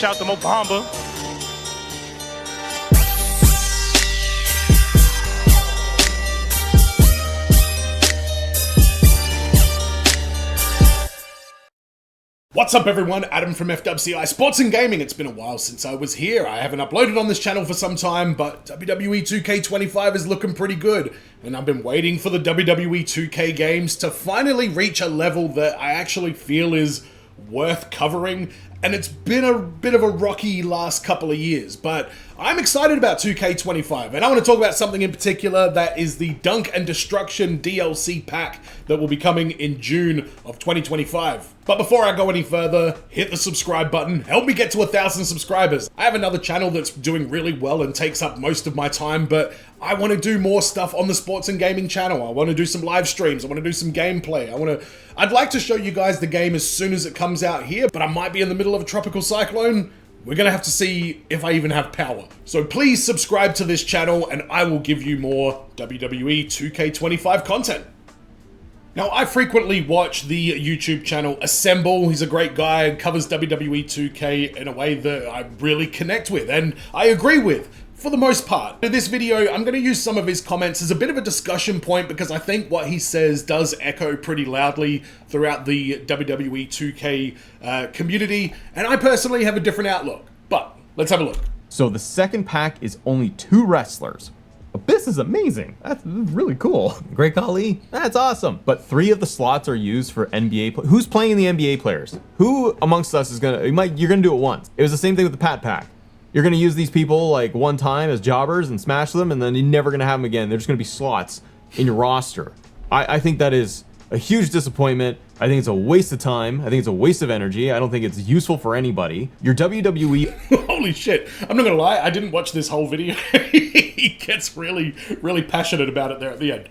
Shout to Mo Bamba. What's up everyone, Adam from FWCI Sports and Gaming. It's been a while since I was here. I haven't uploaded on this channel for some time, but WWE 2K25 is looking pretty good. And I've been waiting for the WWE 2K games to finally reach a level that I actually feel is worth covering. And it's been a bit of a rocky last couple of years, but I'm excited about 2K25, and I want to talk about something in particular. That is the Dunk and Destruction DLC pack that will be coming in June of 2025. But before I go any further, hit the subscribe button, help me get to 1,000 subscribers. I have another channel that's doing really well and takes up most of my time, but I want to do more stuff on the sports and gaming channel. I want to do some live streams, I want to do some gameplay, I'd like to show you guys the game as soon as it comes out here, but I might be in the middle of a tropical cyclone. We're gonna have to see if I even have power. So please subscribe to this channel and I will give you more WWE 2K25 content. Now, I frequently watch the YouTube channel Assemble. He's a great guy, covers WWE 2K in a way that I really connect with and I agree with, for the most part. In this video, I'm going to use some of his comments as a bit of a discussion point because I think what he says does echo pretty loudly throughout the WWE 2K community, and I personally have a different outlook. But let's have a look. So the second pack is only 2 wrestlers. This is amazing. That's really cool. Great Khali, that's awesome. But 3 of the slots are used for NBA. Who's playing the NBA players? Who amongst us is gonna? You're gonna do it once. It was the same thing with the Pat pack. You're gonna use these people like one time as jobbers and smash them, and then you're never gonna have them again. They're just gonna be slots in your roster. I think that is a huge disappointment. I think it's a waste of time. I think it's a waste of energy. I don't think it's useful for anybody. Your WWE... Holy shit. I'm not gonna lie, I didn't watch this whole video. He gets really, really passionate about it there at the end.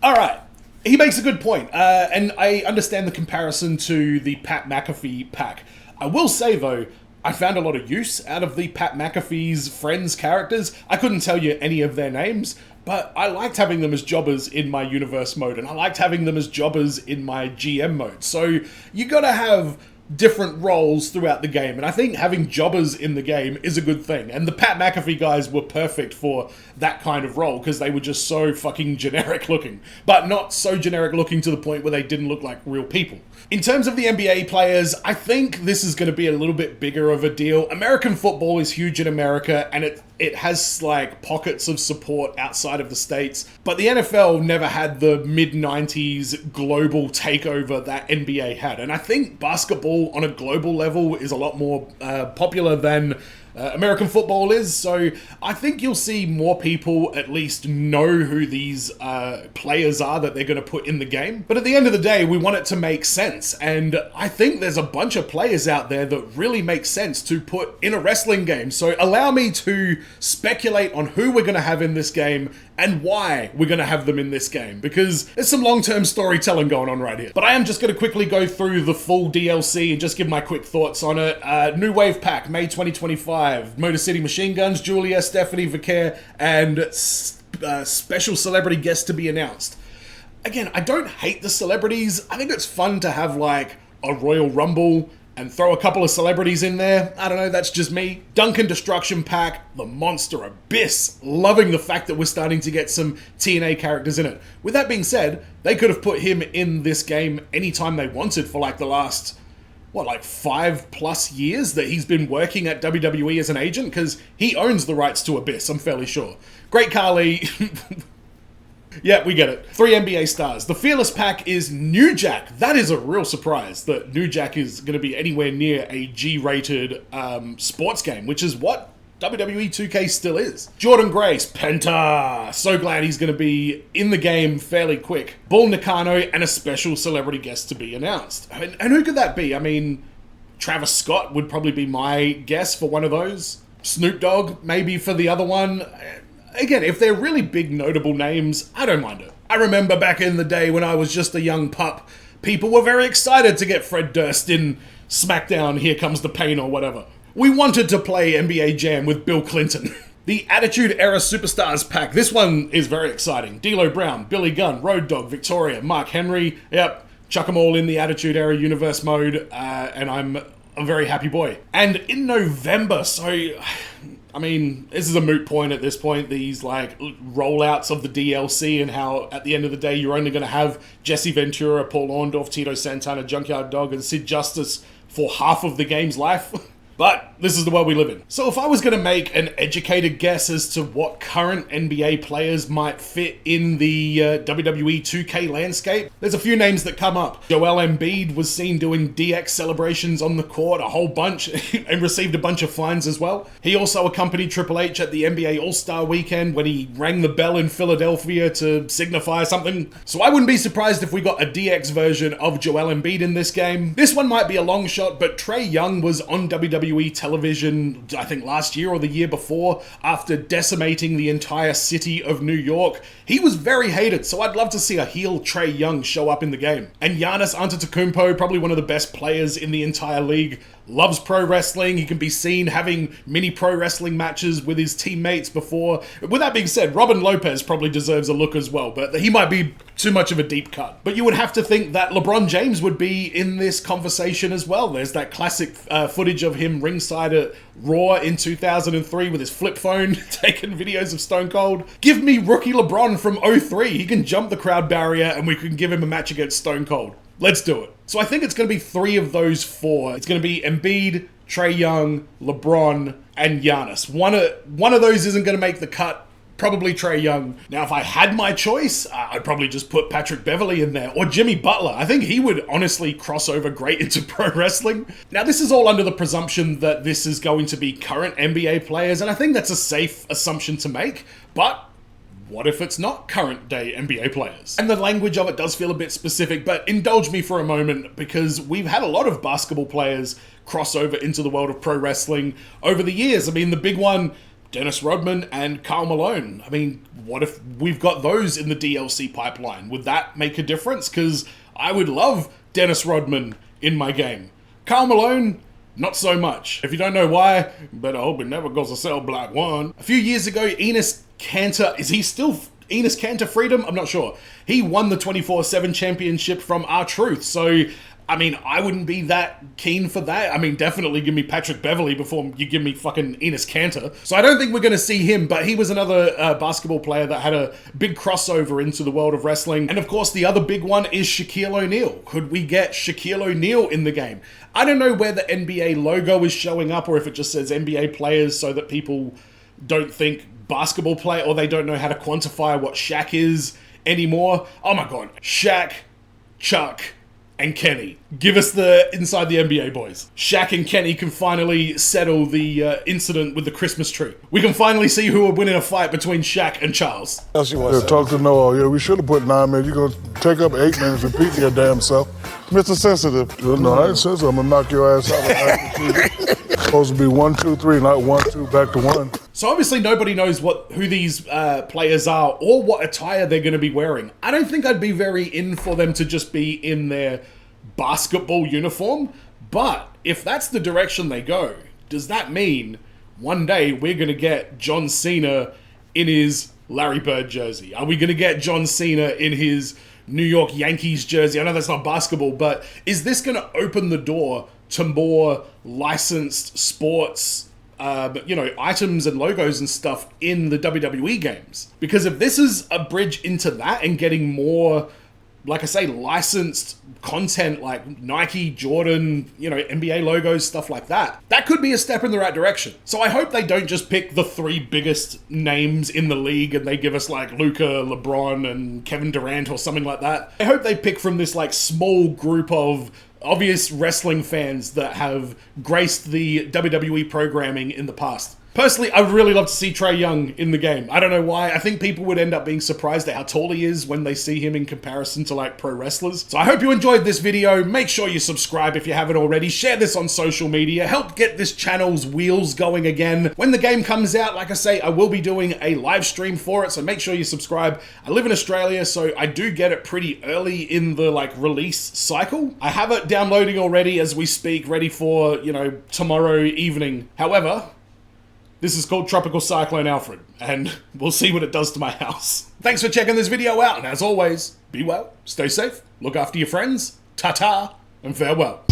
Alright, he makes a good point. And I understand the comparison to the Pat McAfee pack. I will say though, I found a lot of use out of the Pat McAfee's friends characters. I couldn't tell you any of their names, but I liked having them as jobbers in my universe mode, and I liked having them as jobbers in my GM mode. So you gotta have different roles throughout the game, and I think having jobbers in the game is a good thing. And the Pat McAfee guys were perfect for that kind of role because they were just so fucking generic looking, but not so generic looking to the point where they didn't look like real people. In terms of the NBA players, I think this is going to be a little bit bigger of a deal. American football is huge in America, and it has like pockets of support outside of the States, but the NFL never had the mid-90s global takeover that NBA had. And I think basketball on a global level is a lot more popular than American football is, so I think you'll see more people at least know who these players are that they're going to put in the game. But at the end of the day, we want it to make sense, and I think there's a bunch of players out there that really make sense to put in a wrestling game. So allow me to speculate on who we're going to have in this game and why we're going to have them in this game, because there's some long-term storytelling going on right here. But I am just going to quickly go through the full DLC and just give my quick thoughts on it. New Wave Pack, May 2025. Motor City Machine Guns, Julia, Stephanie Vicaire, and special celebrity guests to be announced. Again, I don't hate the celebrities. I think it's fun to have like a Royal Rumble and throw a couple of celebrities in there. I don't know, that's just me. Dunk and Destruction Pack, the Monster Abyss. Loving the fact that we're starting to get some TNA characters in it. With that being said, they could have put him in this game anytime they wanted for like the last, like 5+ years that he's been working at WWE as an agent, because he owns the rights to Abyss, I'm fairly sure. Great Khali. Yeah, we get it. 3 NBA stars. The Fearless Pack is New Jack. That is a real surprise that New Jack is going to be anywhere near a G-rated sports game, which is what WWE 2K still is. Jordan Grace, Penta. So glad he's going to be in the game fairly quick. Bull Nakano, and a special celebrity guest to be announced. And who could that be? I mean, Travis Scott would probably be my guess for one of those. Snoop Dogg, maybe for the other one. Again, if they're really big notable names, I don't mind it. I remember back in the day when I was just a young pup, people were very excited to get Fred Durst in SmackDown, Here Comes the Pain or whatever. We wanted to play NBA Jam with Bill Clinton. The Attitude Era Superstars pack. This one is very exciting. D'Lo Brown, Billy Gunn, Road Dogg, Victoria, Mark Henry. Yep, chuck them all in the Attitude Era universe mode, and I'm a very happy boy. And in November, so, I mean, this is a moot point at this point, these like rollouts of the DLC and how at the end of the day you're only going to have Jesse Ventura, Paul Orndorff, Tito Santana, Junkyard Dog, and Sid Justice for half of the game's life. But this is the world we live in. So if I was going to make an educated guess as to what current NBA players might fit in the WWE 2K landscape, there's a few names that come up. Joel Embiid was seen doing DX celebrations on the court, a whole bunch, and received a bunch of fines as well. He also accompanied Triple H at the NBA All-Star Weekend when he rang the bell in Philadelphia to signify something. So I wouldn't be surprised if we got a DX version of Joel Embiid in this game. This one might be a long shot, but Trae Young was on WWE television, I think last year or the year before, after decimating the entire city of New York. He was very hated, so I'd love to see a heel Trae Young show up in the game. And Giannis Antetokounmpo, probably one of the best players in the entire league, loves pro wrestling. He can be seen having mini pro wrestling matches with his teammates before. With that being said, Robin Lopez probably deserves a look as well, but he might be too much of a deep cut. But you would have to think that LeBron James would be in this conversation as well. There's that classic footage of him ringside at Raw in 2003 with his flip phone taking videos of Stone Cold. Give me rookie LeBron from 03. He can jump the crowd barrier and we can give him a match against Stone Cold. Let's do it. So I think it's going to be 3 of those 4. It's going to be Embiid, Trae Young, LeBron, and Giannis. One of those isn't going to make the cut. Probably Trae Young. Now, if I had my choice, I'd probably just put Patrick Beverley in there, or Jimmy Butler. I think he would honestly cross over great into pro wrestling. Now, this is all under the presumption that this is going to be current NBA players, and I think that's a safe assumption to make, but what if it's not current day NBA players? And the language of it does feel a bit specific, but indulge me for a moment because we've had a lot of basketball players cross over into the world of pro wrestling over the years. I mean, the big one, Dennis Rodman and Karl Malone. I mean, what if we've got those in the DLC pipeline? Would that make a difference? Because I would love Dennis Rodman in my game. Karl Malone, not so much. If you don't know why, better hope it never goes to sell Black One. A few years ago, Enes Kanter, is he still Enes Kanter Freedom? I'm not sure. He won the 24/7 championship from R-Truth, so I mean, I wouldn't be that keen for that. I mean, definitely give me Patrick Beverley before you give me fucking Enes Kanter. So I don't think we're going to see him, but he was another basketball player that had a big crossover into the world of wrestling. And of course, the other big one is Shaquille O'Neal. Could we get Shaquille O'Neal in the game? I don't know where the NBA logo is showing up or if it just says NBA players so that people don't think basketball player or they don't know how to quantify what Shaq is anymore. Oh my God. Shaq, Chuck, and Kenny. Give us the inside the NBA, boys. Shaq and Kenny can finally settle the incident with the Christmas tree. We can finally see who would win in a fight between Shaq and Charles. Talk to Noah. Yeah, we should have put 9 minutes. You're going to take up 8 minutes and repeat your damn self. Mr. Sensitive. No, I ain't sensitive. I'm going to knock your ass out. Supposed to be 1, 2, 3, not 1, 2, back to 1. So obviously nobody knows who these players are or what attire they're going to be wearing. I don't think I'd be very in for them to just be in their basketball uniform, but if that's the direction they go, does that mean one day we're going to get John Cena in his Larry Bird jersey? Are we going to get John Cena in his New York Yankees jersey? I know that's not basketball, but is this going to open the door to more licensed sports items and logos and stuff in the WWE games? Because if this is a bridge into that and getting more, like I say, licensed content like Nike, Jordan, NBA logos, stuff like that, that could be a step in the right direction. So I hope they don't just pick the 3 biggest names in the league and they give us like Luka, LeBron, and Kevin Durant or something like that. I hope they pick from this like small group of obvious wrestling fans that have graced the WWE programming in the past. Personally, I'd really love to see Trae Young in the game. I don't know why. I think people would end up being surprised at how tall he is when they see him in comparison to like pro wrestlers. So I hope you enjoyed this video. Make sure you subscribe if you haven't already. Share this on social media. Help get this channel's wheels going again. When the game comes out, like I say, I will be doing a live stream for it, so make sure you subscribe. I live in Australia, so I do get it pretty early in the release cycle. I have it downloading already as we speak, ready for, tomorrow evening. However, this is called Tropical Cyclone Alfred, and we'll see what it does to my house. Thanks for checking this video out, and as always, be well, stay safe, look after your friends, ta-ta, and farewell.